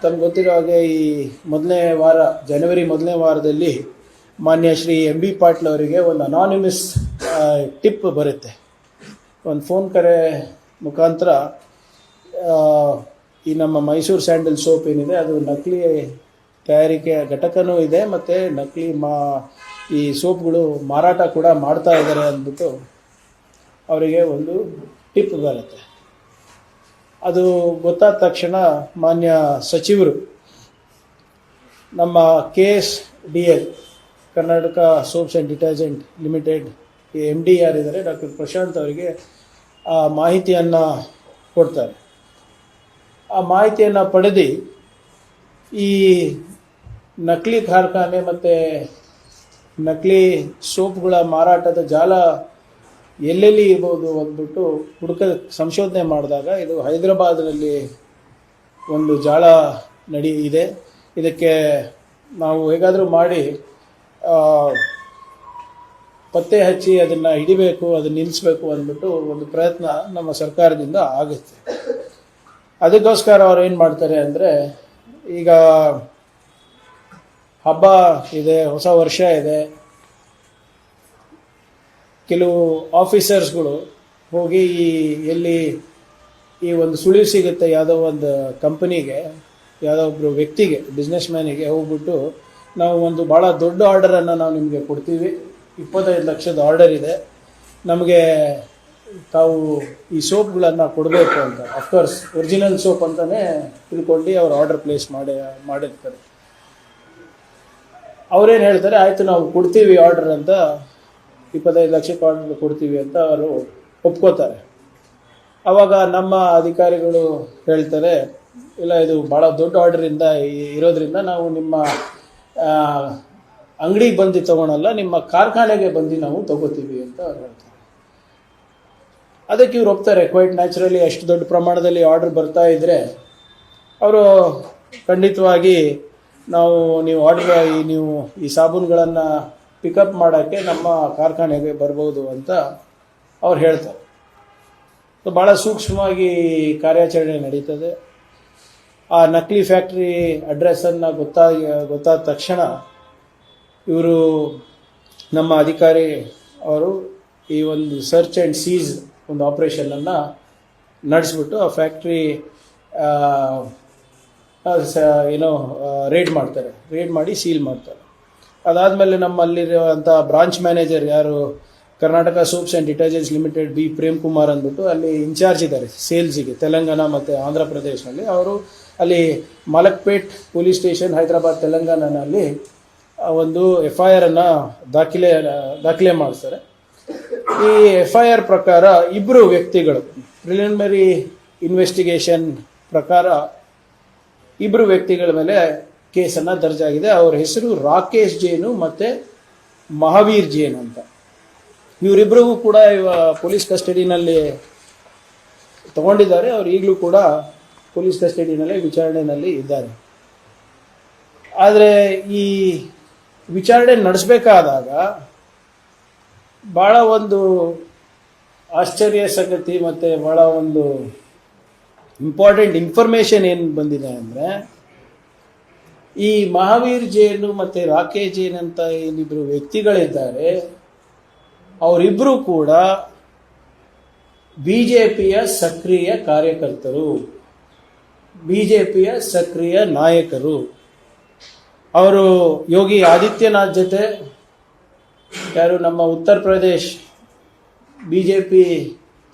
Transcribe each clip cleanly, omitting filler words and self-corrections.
ತಮ್ಗೆ ಗೊತ್ತಿರೋ ಹಾಗೆ ಈ ಮೊದಲನೇ ವಾರ ಜನವರಿ ಮೊದಲನೇ ವಾರದಲ್ಲಿ ಮಾನ್ಯ ಶ್ರೀ ಎಂ ಬಿ ಪಾಟೀಲ್ ಅವರಿಗೆ ಒಂದು ಅನಾನಿಮಸ್ ಟಿಪ್ ಬರುತ್ತೆ. ಒಂದು ಫೋನ್ ಕರೆ ಮುಖಾಂತರ ಈ ನಮ್ಮ ಮೈಸೂರು ಸ್ಯಾಂಡಲ್ ಸೋಪ್ ಏನಿದೆ ಅದು ನಕಲಿ ತಯಾರಿಕೆ ಘಟಕನೂ ಇದೆ ಮತ್ತು ನಕಲಿ ಈ ಸೋಪ್ಗಳು ಮಾರಾಟ ಕೂಡ ಮಾಡ್ತಾ ಇದ್ದಾರೆ ಅಂದ್ಬಿಟ್ಟು ಅವರಿಗೆ ಒಂದು ಟಿಪ್ ಬರುತ್ತೆ. ಅದು ಗೊತ್ತಾದ ತಕ್ಷಣ ಮಾನ್ಯ ಸಚಿವರು ನಮ್ಮ KSDL Karnataka soaps and detergent limited MD ಯಾರಿದ್ದಾರೆ ಡಾಕ್ಟರ್ ಪ್ರಶಾಂತ್ ಅವರಿಗೆ ಆ ಮಾಹಿತಿಯನ್ನು ಕೊಡ್ತಾರೆ. ಆ ಮಾಹಿತಿಯನ್ನು ಪಡೆದು ಈ ನಕಲಿ ಕಾರ್ಖಾನೆ ಮತ್ತು ನಕಲಿ ಸೋಪ್ಗಳ ಮಾರಾಟದ ಜಾಲ ಎಲ್ಲೆಲ್ಲಿ ಇರ್ಬೋದು ಅಂದ್ಬಿಟ್ಟು ಸಂಶೋಧನೆ ಮಾಡಿದಾಗ ಇದು ಹೈದರಾಬಾದ್ನಲ್ಲಿ ಒಂದು ಜಾಲ ಇದೆ. ಇದಕ್ಕೆ ನಾವು ಹೇಗಾದರೂ ಮಾಡಿ ಪತ್ತೆ ಹಚ್ಚಿ ಅದನ್ನು ಹಿಡಿಬೇಕು, ಅದನ್ನು ನಿಲ್ಲಿಸಬೇಕು ಅಂದ್ಬಿಟ್ಟು ಒಂದು ಪ್ರಯತ್ನ ನಮ್ಮ ಸರ್ಕಾರದಿಂದ ಆಗುತ್ತೆ. ಅದಕ್ಕೋಸ್ಕರ ಅವ್ರು ಏನು ಮಾಡ್ತಾರೆ ಅಂದರೆ, ಈಗ ಹಬ್ಬ ಇದೆ, ಹೊಸ ವರ್ಷ ಇದೆ, ಕೆಲವು ಆಫೀಸರ್ಸ್ಗಳು ಹೋಗಿ ಎಲ್ಲಿ ಈ ಒಂದು ಸುಳಿವು ಸಿಗುತ್ತೆ ಯಾವುದೋ ಒಂದು ಕಂಪನಿಗೆ, ಯಾವುದೋ ಒಬ್ಬರು ವ್ಯಕ್ತಿಗೆ, ಬಿಸ್ನೆಸ್ ಮ್ಯಾನಿಗೆ ಹೋಗ್ಬಿಟ್ಟು ನಾವು ಒಂದು ಭಾಳ ದೊಡ್ಡ ಆರ್ಡರನ್ನು ನಾವು ನಿಮಗೆ ಕೊಡ್ತೀವಿ, 25 ಲಕ್ಷದ ಆರ್ಡರ್ ಇದೆ, ನಮಗೆ ತಾವು ಈ ಸೋಪ್ಗಳನ್ನು ಕೊಡಬೇಕು ಅಂತ. ಅಫ್ಕೋರ್ಸ್ ಒರಿಜಿನಲ್ ಸೋಪ್ ಅಂತಲೇ ತಿಳ್ಕೊಂಡು ಅವ್ರು ಆರ್ಡರ್ ಪ್ಲೇಸ್ ಮಾಡಿರ್ತಾರೆ. ಅವರೇನು ಹೇಳ್ತಾರೆ, ಆಯಿತು ನಾವು ಕೊಡ್ತೀವಿ ಆರ್ಡರ್ ಅಂತ, 25 ಲಕ್ಷಕ್ಕೆ ಆರ್ಡರ್ ಕೊಡ್ತೀವಿ ಅಂತ ಅವರು ಒಪ್ಕೋತಾರೆ. ಆವಾಗ ನಮ್ಮ ಅಧಿಕಾರಿಗಳು ಹೇಳ್ತಾರೆ, ಇಲ್ಲ ಇದು ಭಾಳ ದೊಡ್ಡ ಆರ್ಡರಿಂದ ಇರೋದ್ರಿಂದ ನಾವು ನಿಮ್ಮ ಅಂಗಡಿಗೆ ಬಂದು ತೊಗೊಳಲ್ಲ, ನಿಮ್ಮ ಕಾರ್ಖಾನೆಗೆ ಬಂದು ನಾವು ತೊಗೋತೀವಿ ಅಂತ ಅವ್ರು ಹೇಳ್ತಾರೆ. ಅದಕ್ಕೆ ಇವ್ರು ಒಪ್ತಾರೆ. ಕ್ವೈಟ್ ನ್ಯಾಚುರಲಿ ಅಷ್ಟು ದೊಡ್ಡ ಪ್ರಮಾಣದಲ್ಲಿ ಆರ್ಡರ್ ಬರ್ತಾ ಇದ್ದರೆ ಅವರು ಖಂಡಿತವಾಗಿ ನೀವು ಈ ಸಾಬೂನುಗಳನ್ನು ಪಿಕಪ್ ಮಾಡೋಕ್ಕೆ ನಮ್ಮ ಕಾರ್ಖಾನೆಗೆ ಬರ್ಬೋದು ಅಂತ ಅವ್ರು ಹೇಳ್ತಾರೆ. ಭಾಳ ಸೂಕ್ಷ್ಮವಾಗಿ ಕಾರ್ಯಾಚರಣೆ ನಡೀತದೆ. ಆ ನಕಲಿ ಫ್ಯಾಕ್ಟ್ರಿ ಅಡ್ರೆಸ್ಸನ್ನು ಗೊತ್ತಾದ ತಕ್ಷಣ ಇವರು ನಮ್ಮ ಅಧಿಕಾರಿ ಅವರು ಈ ಒಂದು ಸರ್ಚ್ ಆ್ಯಂಡ್ ಸೀಸ್ ಒಂದು ಆಪ್ರೇಷನನ್ನು ನಡೆಸ್ಬಿಟ್ಟು ಆ ಫ್ಯಾಕ್ಟ್ರಿ ರೇಡ್ ಮಾಡ್ತಾರೆ. ರೇಡ್ ಮಾಡಿ ಸೀಲ್ ಮಾಡ್ತಾರೆ. ಅದಾದಮೇಲೆ ನಮ್ಮಲ್ಲಿರುವಂಥ ಬ್ರಾಂಚ್ ಮ್ಯಾನೇಜರ್ ಯಾರು Karnataka soaps and detergents limited B Prem Kumar ಅಂದ್ಬಿಟ್ಟು ಅಲ್ಲಿ ಇನ್ಚಾರ್ಜ್ ಇದ್ದಾರೆ ಸೇಲ್ಸಿಗೆ ತೆಲಂಗಾಣ ಮತ್ತು ಆಂಧ್ರ ಪ್ರದೇಶನಲ್ಲಿ. ಅವರು ಅಲ್ಲಿ ಮಲಕ್ಪೇಟ್ ಪೊಲೀಸ್ ಸ್ಟೇಷನ್ ಹೈದರಾಬಾದ್ ತೆಲಂಗಾಣನಲ್ಲಿ ಒಂದು FIR ಅನ್ನು ದಾಖಲೆ ಮಾಡಿಸ್ತಾರೆ. ಈ FIR ಪ್ರಕಾರ ಇಬ್ಬರು ವ್ಯಕ್ತಿಗಳು, ಪ್ರಿಲಿಮಿನರಿ ಇನ್ವೆಸ್ಟಿಗೇಷನ್ ಪ್ರಕಾರ ಇಬ್ಬರು ವ್ಯಕ್ತಿಗಳ ಮೇಲೆ ಕೇಸನ್ನು ದರ್ಜಾಗಿದೆ. ಅವರ ಹೆಸರು ರಾಕೇಶ್ ಜೇನು ಮತ್ತು ಮಹಾವೀರ್ ಜೇನ್ ಅಂತ. ಇವರಿಬ್ಬರಿಗೂ ಕೂಡ ಪೊಲೀಸ್ ಕಸ್ಟಡಿನಲ್ಲಿ ತಗೊಂಡಿದ್ದಾರೆ. ಅವರು ಈಗಲೂ ಕೂಡ ಪೊಲೀಸ್ ಕಸ್ಟಡಿನಲ್ಲಿ ವಿಚಾರಣೆಯಲ್ಲಿ ಇದ್ದಾರೆ. ಆದರೆ ಈ ವಿಚಾರಣೆ ನಡೆಸಬೇಕಾದಾಗ ಭಾಳ ಒಂದು ಆಶ್ಚರ್ಯ ಸಂಗತಿ ಮತ್ತು ಭಾಳ ಒಂದು ಇಂಪಾರ್ಟೆಂಟ್ ಇನ್ಫಾರ್ಮೇಷನ್ ಏನು ಬಂದಿದೆ ಅಂದರೆ, ಈ ಮಹಾವೀರ್ ಜೇನು ಮತ್ತು ರಾಕೇಶ್ ಜೇನ್ ಅಂತ ಏನಿಬ್ಬರು ವ್ಯಕ್ತಿಗಳಿದ್ದಾರೆ, ಅವರಿಬ್ಬರು ಕೂಡ BJPಯ ಸಕ್ರಿಯ ಕಾರ್ಯಕರ್ತರು, BJPಯ ಸಕ್ರಿಯ ನಾಯಕರು. ಅವರು ಯೋಗಿ ಆದಿತ್ಯನಾಥ್ ಜೊತೆ, ಯಾರು ನಮ್ಮ Uttar Pradesh BJP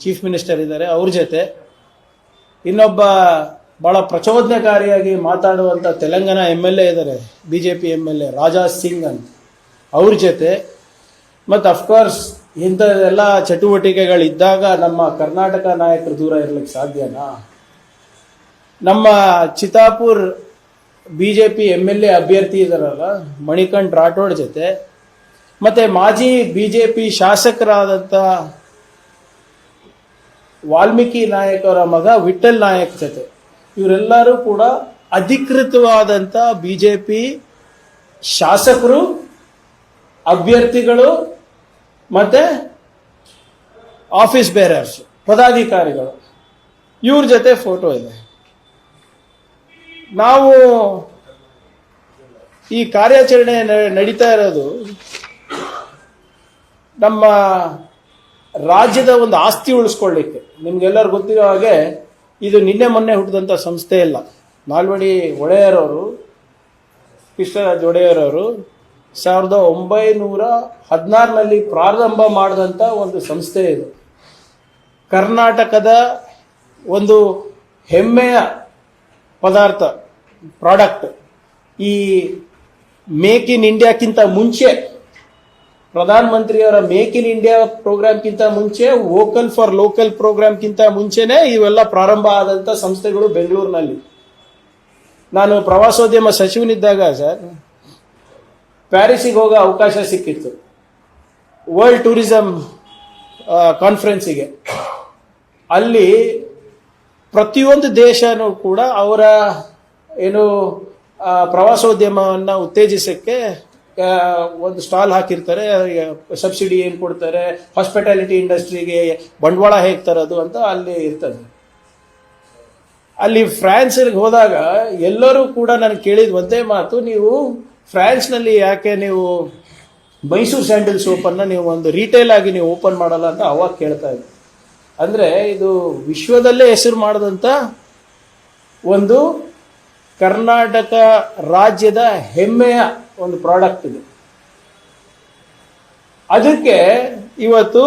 chief minister ಇದ್ದಾರೆ ಅವ್ರ ಜೊತೆ, ಇನ್ನೊಬ್ಬ ಭಾಳ ಪ್ರಚೋದನಕಾರಿಯಾಗಿ ಮಾತಾಡುವಂಥ ತೆಲಂಗಾಣ MLA ಇದ್ದಾರೆ, BJP MLA ರಾಜಾ ಸಿಂಗ್ ಅಂತ, ಅವ್ರ ಜೊತೆ, ಮತ್ತು ಅಫ್ಕೋರ್ಸ್ ಇಂಥದ್ದೆಲ್ಲ ಚಟುವಟಿಕೆಗಳಿದ್ದಾಗ ನಮ್ಮ ಕರ್ನಾಟಕ ನಾಯಕರು ದೂರ ಇರಲಿಕ್ಕೆ ಸಾಧ್ಯನಾ? ನಮ್ಮ ಚಿತಾಪುರ್ BJP MLA ಅಭ್ಯರ್ಥಿ ಇದ್ದಾರಲ್ಲ ಮಣಿಕಂಠ್ ರಾಠೋಡ್ ಜೊತೆ, ಮತ್ತು ಮಾಜಿ BJP ಶಾಸಕರಾದಂಥ ವಾಲ್ಮೀಕಿ ನಾಯಕ್ ಅವರ ಮಗ ವಿಠಲ್ ನಾಯಕ್ ಜೊತೆ, ಇವರೆಲ್ಲರೂ ಕೂಡ ಅಧಿಕೃತವಾದಂಥ BJP ಶಾಸಕರು, ಅಭ್ಯರ್ಥಿಗಳು ಮತ್ತು ಆಫೀಸ್ ಬೇರರ್ಸ್, ಪದಾಧಿಕಾರಿಗಳು. ಇವ್ರ ಜೊತೆ ಫೋಟೋ ಇದೆ. ನಾವು ಈ ಕಾರ್ಯಾಚರಣೆ ನಡೀತಾ ಇರೋದು ನಮ್ಮ ರಾಜ್ಯದ ಒಂದು ಆಸ್ತಿ ಉಳಿಸ್ಕೊಳ್ಳಿಕ್ಕೆ. ನಿಮ್ಗೆಲ್ಲರೂ ಗೊತ್ತಿರೋ ಹಾಗೆ ಇದು ನಿನ್ನೆ ಮೊನ್ನೆ ಹುಟ್ಟಿದಂಥ ಸಂಸ್ಥೆ ಇಲ್ಲ. ನಾಲ್ವಡಿ ಒಡೆಯರವರು, ಕೃಷ್ಣರಾಜ ಒಡೆಯರವರು 1916ರಲ್ಲಿ ಪ್ರಾರಂಭ ಮಾಡಿದಂಥ ಒಂದು ಸಂಸ್ಥೆ ಇದು. ಕರ್ನಾಟಕದ ಒಂದು ಹೆಮ್ಮೆಯ ಪದಾರ್ಥ, ಪ್ರಾಡಕ್ಟ್. ಈ ಮೇಕ್ ಇನ್ ಇಂಡಿಯಾಕ್ಕಿಂತ ಮುಂಚೆ, ಪ್ರಧಾನಮಂತ್ರಿಯವರ ಮೇಕ್ ಇನ್ ಇಂಡಿಯಾ ಪ್ರೋಗ್ರಾಮ್ಗಿಂತ ಮುಂಚೆ, ವೋಕಲ್ ಫಾರ್ ಲೋಕಲ್ ಪ್ರೋಗ್ರಾಮ್ಗಿಂತ ಮುಂಚೆನೆ ಇವೆಲ್ಲ ಪ್ರಾರಂಭ ಆದಂಥ ಸಂಸ್ಥೆಗಳು ಬೆಂಗಳೂರಿನಲ್ಲಿ. ನಾನು ಪ್ರವಾಸೋದ್ಯಮ ಸಚಿವನಿದ್ದಾಗ ಸರ್ ಪ್ಯಾರಿಸಿಗೆ ಹೋಗೋ ಅವಕಾಶ ಸಿಕ್ಕಿತ್ತು, ವರ್ಲ್ಡ್ ಟೂರಿಸಂ ಕಾನ್ಫರೆನ್ಸಿಗೆ. ಅಲ್ಲಿ ಪ್ರತಿಯೊಂದು ದೇಶನೂ ಕೂಡ ಅವರ ಏನು ಪ್ರವಾಸೋದ್ಯಮವನ್ನು ಉತ್ತೇಜಿಸಕ್ಕೆ ಒಂದು ಸ್ಟಾಲ್ ಹಾಕಿರ್ತಾರೆ. ಸಬ್ಸಿಡಿ ಏನು ಕೊಡ್ತಾರೆ, ಹಾಸ್ಪಿಟಾಲಿಟಿ ಇಂಡಸ್ಟ್ರಿಗೆ ಬಂಡವಾಳ ಹೇಗೆ ತರೋದು ಅಂತ ಅಲ್ಲಿ ಇರ್ತದೆ. ಅಲ್ಲಿ ಫ್ರಾನ್ಸ್ಗೆ ಹೋದಾಗ ಎಲ್ಲರೂ ಕೂಡ ನಾನು ಕೇಳಿದ ಒಂದೇ ಮಾತು, ನೀವು ಫ್ರಾನ್ಸ್ನಲ್ಲಿ ಯಾಕೆ ನೀವು ಮೈಸೂರು ಸ್ಯಾಂಡಲ್ ಸೋಪನ್ನು ನೀವು ಒಂದು ರಿಟೇಲ್ ಆಗಿ ನೀವು ಓಪನ್ ಮಾಡಲ್ಲ ಅಂತ ಅವಾಗ ಕೇಳ್ತಾ ಇದ್ರು. ಅಂದರೆ ಇದು ವಿಶ್ವದಲ್ಲೇ ಹೆಸರು ಮಾಡಿದಂಥ ಒಂದು ಕರ್ನಾಟಕ ರಾಜ್ಯದ ಹೆಮ್ಮೆಯ ಒಂದು ಪ್ರಾಡಕ್ಟ್ ಇದು. ಅದಕ್ಕೆ ಇವತ್ತು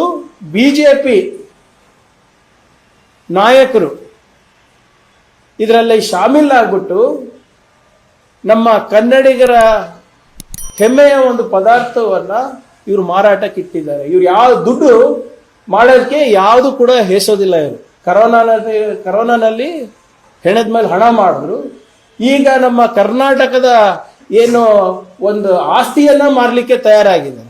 ಬಿಜೆಪಿ ನಾಯಕರು ಇದರಲ್ಲಿ ಶಾಮೀಲಾಗ್ಬಿಟ್ಟು ನಮ್ಮ ಕನ್ನಡಿಗರ ಹೆಮ್ಮೆಯ ಒಂದು ಪದಾರ್ಥವನ್ನು ಇವರು ಮಾರಾಟಕ್ಕೆ ಇಟ್ಟಿದ್ದಾರೆ. ಇವ್ರು ಯಾವ ದುಡ್ಡು ಮಾಡೋದಕ್ಕೆ ಯಾವುದು ಕೂಡ ಹೇಸೋದಿಲ್ಲ. ಇವರು ಕರೋನಾನಲ್ಲಿ ಹೆಣದ ಮೇಲೆ ಹಣ ಮಾಡಿದ್ರು. ಈಗ ನಮ್ಮ ಕರ್ನಾಟಕದ ಏನು ಒಂದು ಆಸ್ತಿಯನ್ನ ಮಾರಲಿಕ್ಕೆ ತಯಾರಾಗಿದೆ.